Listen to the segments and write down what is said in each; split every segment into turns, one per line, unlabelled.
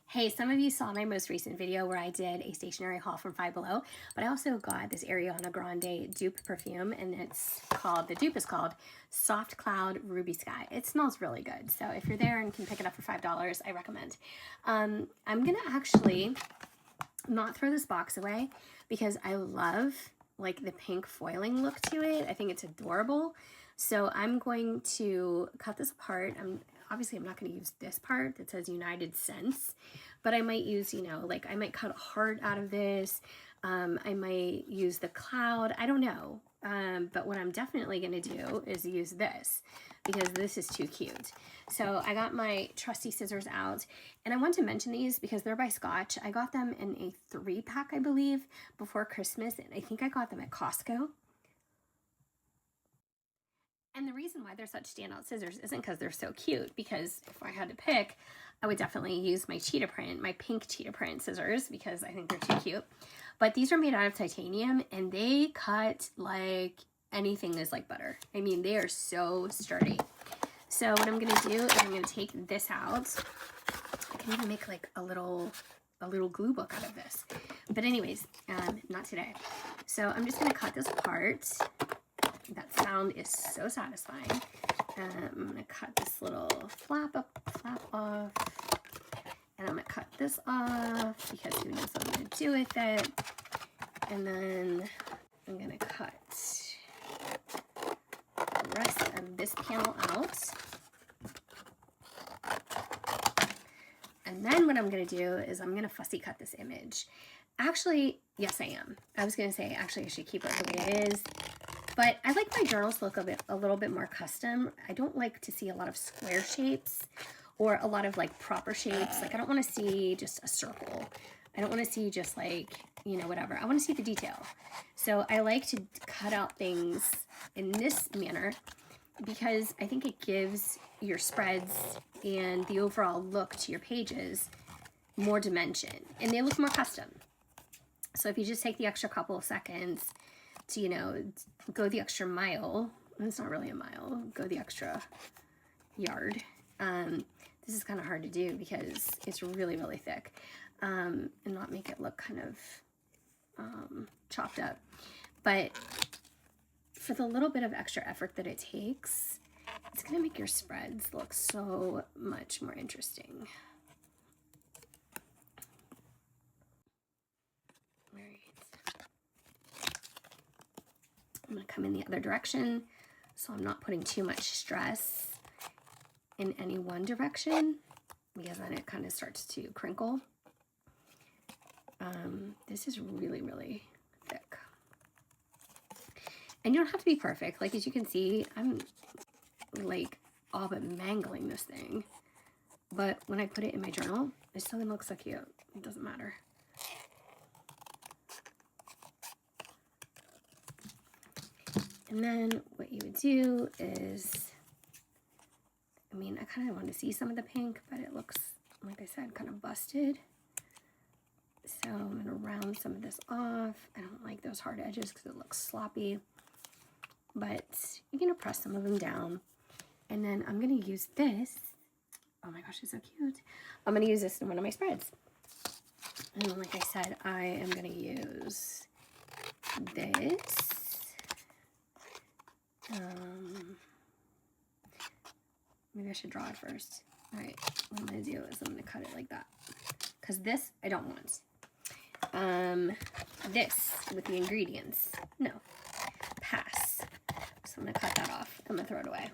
Hey, some of you saw my most recent video where I did a stationery haul from Five Below, but I also got this Ariana Grande dupe perfume, and the dupe is called Soft Cloud Ruby Sky. It smells really good, so if you're there and can pick it up for $5, I recommend. I'm gonna actually not throw this box away because I love like the pink foiling look to it. I think it's adorable. So I'm going to cut this apart. Obviously I'm not going to use this part that says United Scents, but I might use, like I might cut a heart out of this. I might use the cloud. I don't know. But what I'm definitely going to do is use this because this is too cute. So I got my trusty scissors out, and I want to mention these because they're by Scotch. I got them in a 3-pack, I believe, before Christmas, and I think I got them at Costco. And the reason why they're such standout scissors isn't because they're so cute, because if I had to pick, I would definitely use my cheetah print, my pink cheetah print scissors, because I think they're too cute. But these are made out of titanium, and they cut like anything is like butter. I mean, they are so sturdy. So what I'm gonna do is I'm gonna take this out. I can even make like a little glue book out of this. But anyways, not today. So I'm just gonna cut this apart. That sound is so satisfying. I'm gonna cut this little flap off, and I'm gonna cut this off because who knows what I'm gonna do with it. And then I'm gonna cut the rest of this panel out. And then what I'm gonna do is I'm gonna fussy cut this image. Actually, yes I am. I was gonna say actually I should keep it the way it is. But I like my journals to look a little bit more custom. I don't like to see a lot of square shapes or a lot of like proper shapes. Like I don't want to see just a circle. I don't want to see just like, whatever. I want to see the detail. So I like to cut out things in this manner because I think it gives your spreads and the overall look to your pages more dimension, and they look more custom. So if you just take the extra couple of seconds to, go the extra mile, it's not really a mile, go the extra yard. This is kind of hard to do because it's really, really thick, and not make it look kind of chopped up. But for the little bit of extra effort that it takes, it's gonna make your spreads look so much more interesting. I'm going to come in the other direction so I'm not putting too much stress in any one direction because then it kind of starts to crinkle. This is really, really thick. And you don't have to be perfect. Like, as you can see, I'm like all but mangling this thing. But when I put it in my journal, it's still going to look so cute. It doesn't matter. And then what you would do is, I kind of want to see some of the pink, but it looks, like I said, kind of busted. So I'm going to round some of this off. I don't like those hard edges because it looks sloppy. But you're going to press some of them down. And then I'm going to use this. Oh my gosh, it's so cute. I'm going to use this in one of my spreads. And like I said, I am going to use this. Maybe I should draw it first. All right, what I'm gonna do is I'm gonna cut it like that, because this I don't want. This with the ingredients, no, pass. So I'm gonna cut that off. I'm gonna throw it away.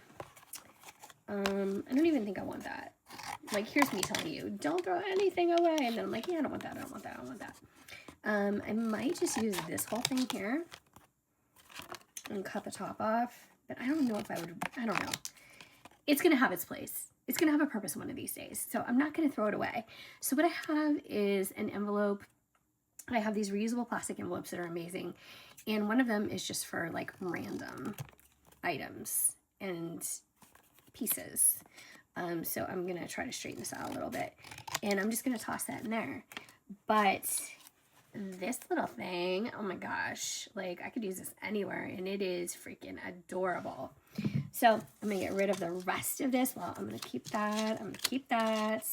I don't even think I want that. Like, here's me telling you, don't throw anything away, and then I'm like, yeah, I don't want that. I don't want that. I don't want that. I might just use this whole thing here and cut the top off, but I don't know if I would. I don't know. It's going to have its place. It's going to have a purpose one of these days. So I'm not going to throw it away. So what I have is an envelope. I have these reusable plastic envelopes that are amazing. And one of them is just for like random items and pieces. So I'm going to try to straighten this out a little bit. And I'm just going to toss that in there. But this little thing, oh my gosh, like I could use this anywhere, and it is freaking adorable. So I'm gonna get rid of the rest of this. Well, I'm gonna keep that. I'm gonna keep that.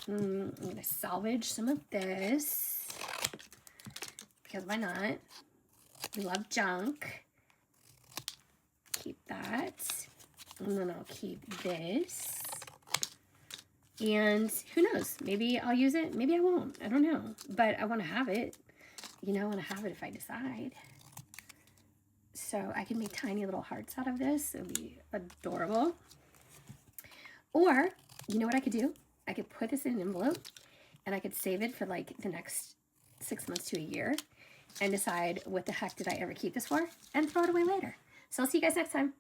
I'm going to salvage some of this, because why not? We love junk. Keep that. And then I'll keep this. And who knows? Maybe I'll use it. Maybe I won't. I don't know. But I want to have it. You know, I want to have it if I decide. So I can make tiny little hearts out of this. It would be adorable. Or, you know what I could do? I could put this in an envelope and I could save it for like the next 6 months to a year and decide what the heck did I ever keep this for and throw it away later. So I'll see you guys next time.